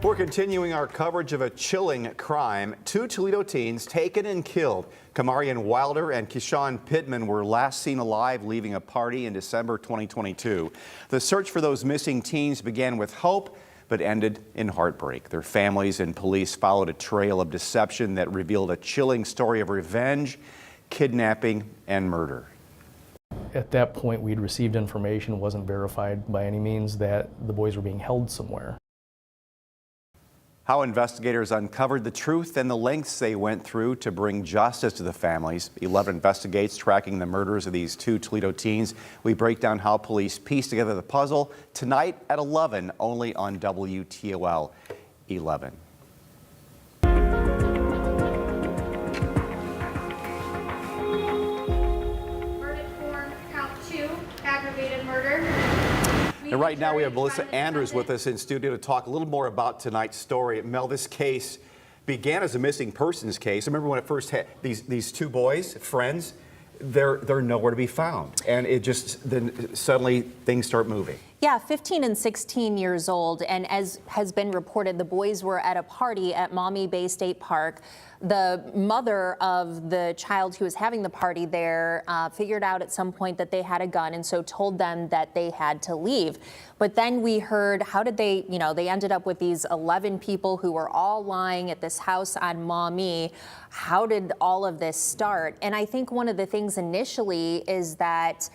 We're continuing our coverage of a chilling crime. Two Toledo teens taken and killed. Kamarian Wilder and KyShawn Pittman were last seen alive leaving a party in December 2022. The search for those missing teens began with hope, but ended in heartbreak. Their families and police followed a trail of deception that revealed a chilling story of revenge, kidnapping, and murder. At that point, we'd received information, wasn't verified by any means, that the boys were being held somewhere. How investigators uncovered the truth and the lengths they went through to bring justice to the families. 11 investigates tracking the murders of these two Toledo teens. We break down how police pieced together the puzzle tonight at 11, only on WTOL 11. Verdict form, count 2, aggravated murder. And right now we have Mel Andrews with us in studio to talk a little more about tonight's story. Mel, this case began as a missing persons case. I remember when it first had these two boys, friends, they're nowhere to be found. And it just, then suddenly things start moving. Yeah, 15 and 16 years old, and as has been reported, the boys were at a party at Maumee Bay State Park. The mother of the child who was having the party there figured out at some point that they had a gun, and so told them that they had to leave. But then we heard, how did they, they ended up with these 11 people who were all lying at this house on Maumee. How did all of this start? And I think one of the things initially is that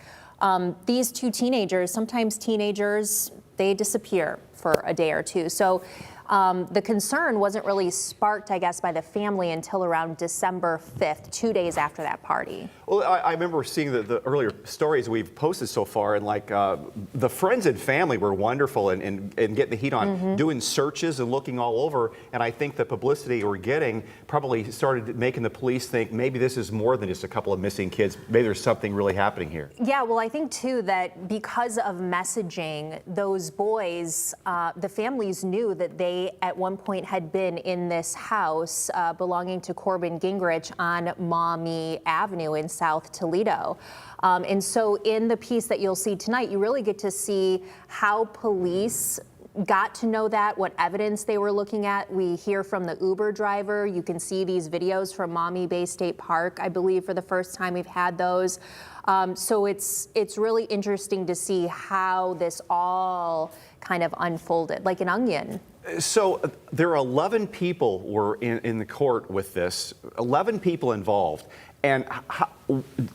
these two teenagers, sometimes teenagers, they disappear for a day or two. So the concern wasn't really sparked, I guess, by the family until around December 5th, 2 days after that party. Well, I remember seeing the earlier stories we've posted so far, and like the friends and family were wonderful and getting the heat on, doing searches and looking all over. And I think the publicity we're getting probably started making the police think maybe this is more than just a couple of missing kids. Maybe there's something really happening here. Yeah, well, I think too that because of messaging, those boys, the families knew that they at one point had been in this house belonging to Corbin Gingrich on Maumee Avenue in South Toledo. And so in the piece that you'll see tonight, you really get to see how police got to know that, what evidence they were looking at. We hear from the Uber driver. You can see these videos from Maumee Bay State Park, I believe, for the first time we've had those. So it's really interesting to see how this all kind of unfolded, like an onion. So there are 11 people were in the court with this, 11 people involved. And how,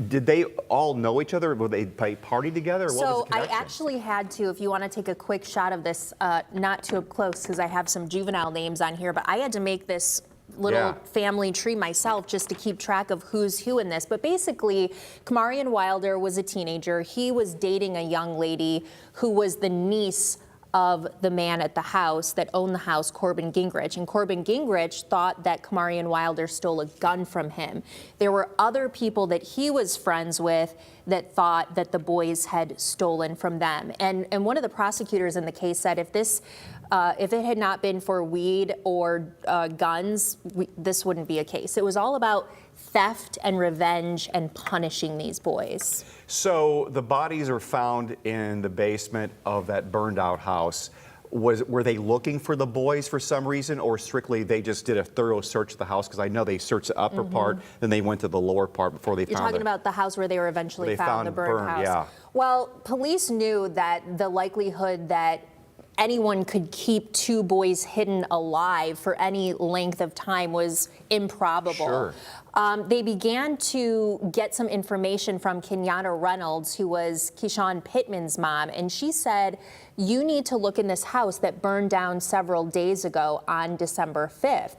did they all know each other? Were they party together? Or what was the connection? I actually had to, if you want to take a quick shot of this, not too up close because I have some juvenile names on here, but I had to make this little family tree myself just to keep track of who's who in this. But basically, Kamarian Wilder was a teenager. He was dating a young lady who was the niece of the man at the house that owned the house, Corbin Gingrich. And Corbin Gingrich thought that Kamarian Wilder stole a gun from him. There were other people that he was friends with that thought that the boys had stolen from them. And one of the prosecutors in the case said if it had not been for weed or guns, this wouldn't be a case. It was all about theft and revenge and punishing these boys. So the bodies are found in the basement of that burned out house. Were they looking for the boys for some reason, or strictly they just did a thorough search of the house? Because I know they searched the upper part, then they went to the lower part before they found it. You're talking about the house where they were eventually found, the burned house. Yeah. Well, police knew that the likelihood that anyone could keep two boys hidden alive for any length of time was improbable. Sure. They began to get some information from Kenyatta Reynolds, who was KyShawn Pittman's mom, and she said, you need to look in this house that burned down several days ago on December 5th.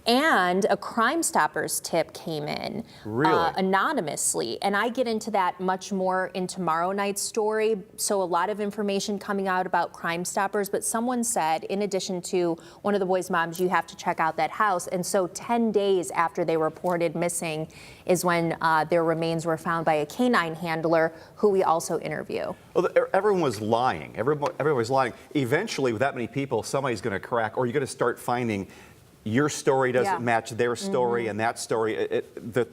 And a Crime Stoppers tip came in anonymously. And I get into that much more in tomorrow night's story. So a lot of information coming out about Crime Stoppers. But someone said, in addition to one of the boys' moms, you have to check out that house. And so 10 days after they reported missing is when their remains were found by a canine handler who we also interview. Well, everyone was lying. Everyone was lying. Eventually, with that many people, somebody's going to crack, or you're going to start finding your story doesn't Yeah. match their story and that story,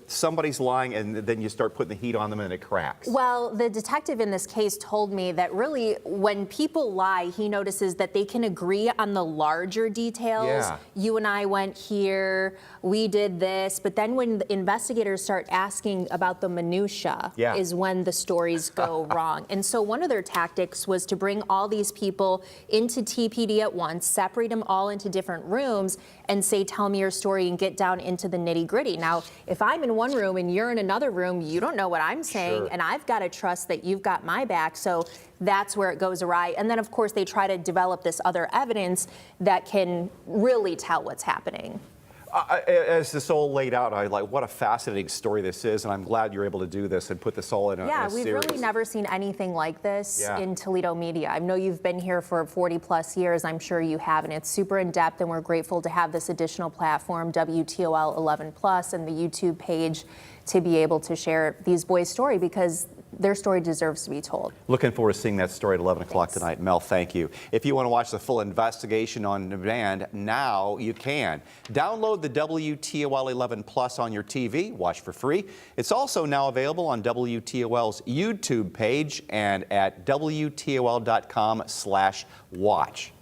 somebody's lying, and then you start putting the heat on them and it cracks. Well, the detective in this case told me that really when people lie, he notices that they can agree on the larger details. Yeah. You and I went here, we did this, but then when the investigators start asking about the minutia Yeah. is when the stories go wrong. And so one of their tactics was to bring all these people into TPD at once, separate them all into different rooms, and say, tell me your story, and get down into the nitty gritty. Now, if I'm in one room and you're in another room, you don't know what I'm saying, Sure. and I've got to trust that you've got my back. So that's where it goes awry. And then, of course, they try to develop this other evidence that can really tell what's happening. As this all laid out, I like what a fascinating story this is, and I'm glad you're able to do this and put this all in a Yeah, in a we've series. really never seen anything like this Yeah. in Toledo media. I know you've been here for 40 plus years. I'm sure you have, and it's super in depth, and we're grateful to have this additional platform, WTOL 11 Plus, and the YouTube page to be able to share these boys' story, because their story deserves to be told. Looking forward to seeing that story at 11 o'clock Thanks. tonight. Mel, thank you. If you want to watch the full investigation on demand, now you can. Download the WTOL 11 Plus on your TV. Watch for free. It's also now available on WTOL's YouTube page and at WTOL.com/watch.